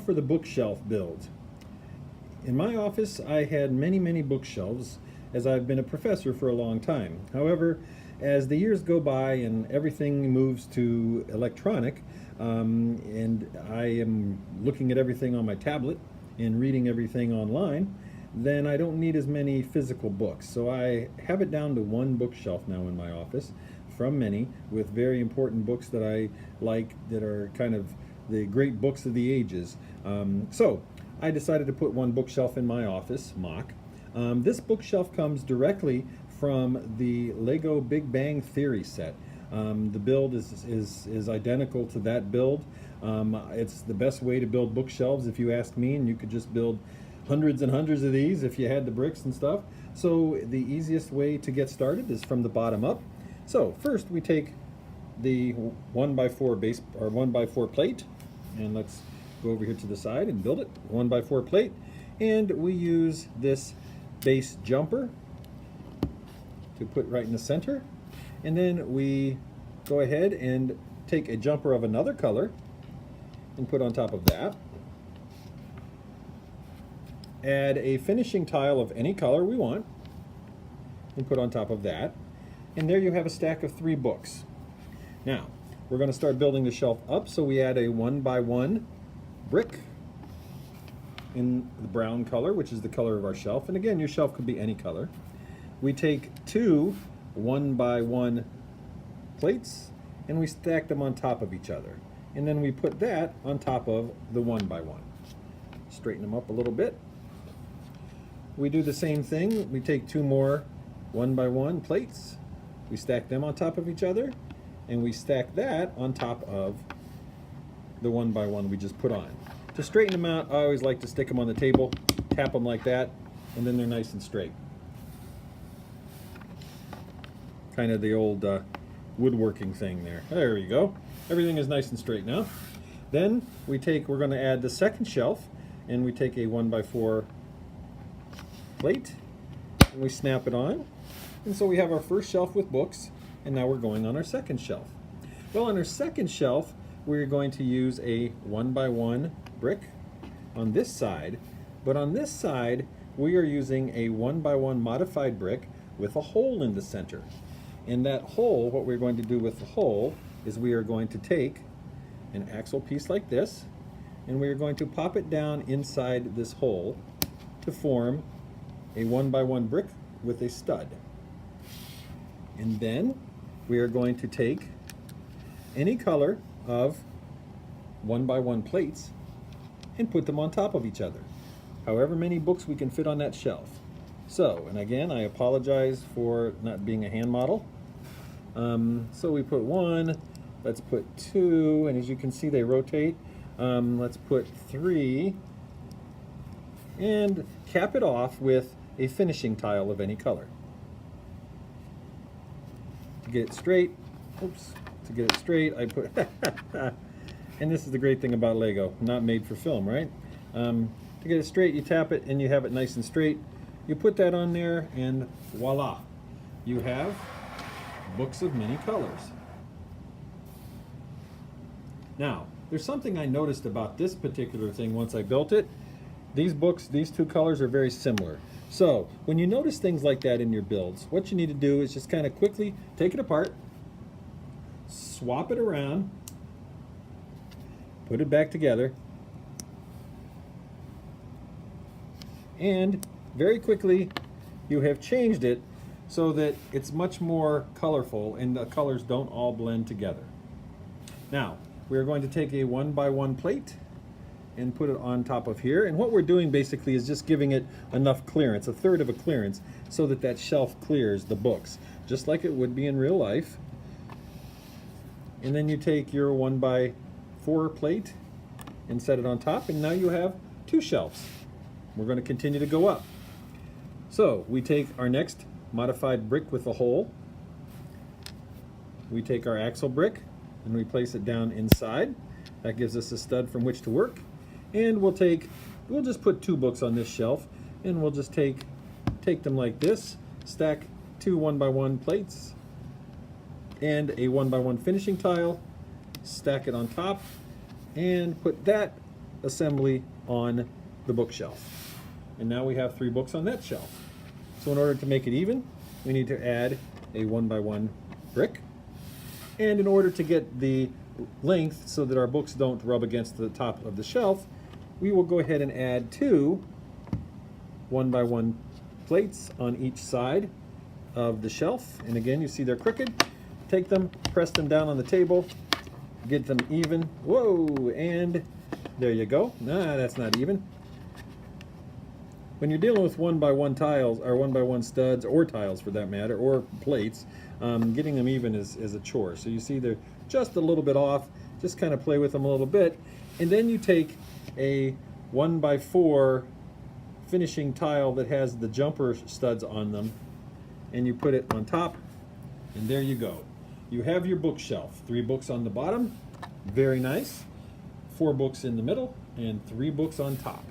for the bookshelf build. In my office, I had many bookshelves as I've been a professor for a long time. However, as the years go by and everything moves to electronic, and I am looking at everything on my tablet and reading everything online, then I don't need as many physical books. So I have it down to one bookshelf now in my office from many, with very important books that I like, that are kind of the great books of the ages. So I decided to put one bookshelf in my office, mock. This bookshelf comes directly from the Lego Big Bang Theory set. The build is identical to that build. It's the best way to build bookshelves, if you ask me, and you could just build hundreds and hundreds of these if you had the bricks and stuff. So the easiest way to get started is from the bottom up. So first we take the 1x4 base, or 1x4 plate, and let's go over here to the side and build it. 1x4 plate, and we use this base jumper to put right in the center, and then we go ahead and take a jumper of another color and put on top of that. Add a finishing tile of any color we want and put on top of that, and there you have a stack of 3 books. Now we're going to start building the shelf up, so we add a 1x1 brick in the brown color, which is the color of our shelf, and again, your shelf could be any color. We take 2 1x1 plates and we stack them on top of each other, and then we put that on top of the 1x1. Straighten them up a little bit. We do the same thing. We take 2 more 1x1 plates, we stack them on top of each other, and we stack that on top of the 1x1 we just put on. To straighten them out, I always like to stick them on the table, tap them like that, and then they're nice and straight. Kind of the old woodworking thing there. There you go. Everything is nice and straight now. Then we're going to add the second shelf, and we take a 1x4 plate and we snap it on. And so we have our first shelf with books, and now we're going on our second shelf. Well, on our second shelf, we're going to use a 1x1 brick on this side, but on this side we are using a 1x1 modified brick with a hole in the center. In that hole, what we're going to do with the hole is we are going to take an axle piece like this, and we are going to pop it down inside this hole to form a 1x1 brick with a stud. And then we are going to take any color of 1x1 plates and put them on top of each other, however many books we can fit on that shelf. So, and again, I apologize for not being a hand model. So we put 1, let's put 2, and as you can see they rotate. Let's put 3, and cap it off with a finishing tile of any color. To get it straight, I put, and this is the great thing about Lego, not made for film, right? To get it straight, you tap it and you have it nice and straight. You put that on there and voila, you have books of many colors. Now, there's something I noticed about this particular thing once I built it. These books, these 2 colors are very similar. So when you notice things like that in your builds, what you need to do is just kind of quickly take it apart, swap it around, put it back together, and very quickly you have changed it so that it's much more colorful and the colors don't all blend together. Now we are going to take a 1x1 plate and put it on top of here, and what we're doing basically is just giving it enough clearance, a third of a clearance, so that that shelf clears the books just like it would be in real life. And then you take your 1x4 plate and set it on top, and now you have 2 shelves. We're going to continue to go up. So we take our next modified brick with a hole, we take our axle brick and we place it down inside. That gives us a stud from which to work. And we'll just put 2 books on this shelf, and we'll just take them like this, stack 2 1x1 plates and a 1x1 finishing tile, stack it on top, and put that assembly on the bookshelf. And now we have 3 books on that shelf. So in order to make it even, we need to add a 1x1 brick. And in order to get the length so that our books don't rub against the top of the shelf, we will go ahead and add 2 1x1 plates on each side of the shelf. And again, you see they're crooked. Take them, press them down on the table, get them even. Whoa, and there you go. Nah, that's not even. When you're dealing with 1x1 tiles, or 1x1 studs, or tiles for that matter, or plates, getting them even is a chore. So you see they're just a little bit off. Just kind of play with them a little bit. And then you take a 1x4 finishing tile that has the jumper studs on them, and you put it on top, and there you go. You have your bookshelf. 3 books on the bottom, very nice. 4 books in the middle, and 3 books on top.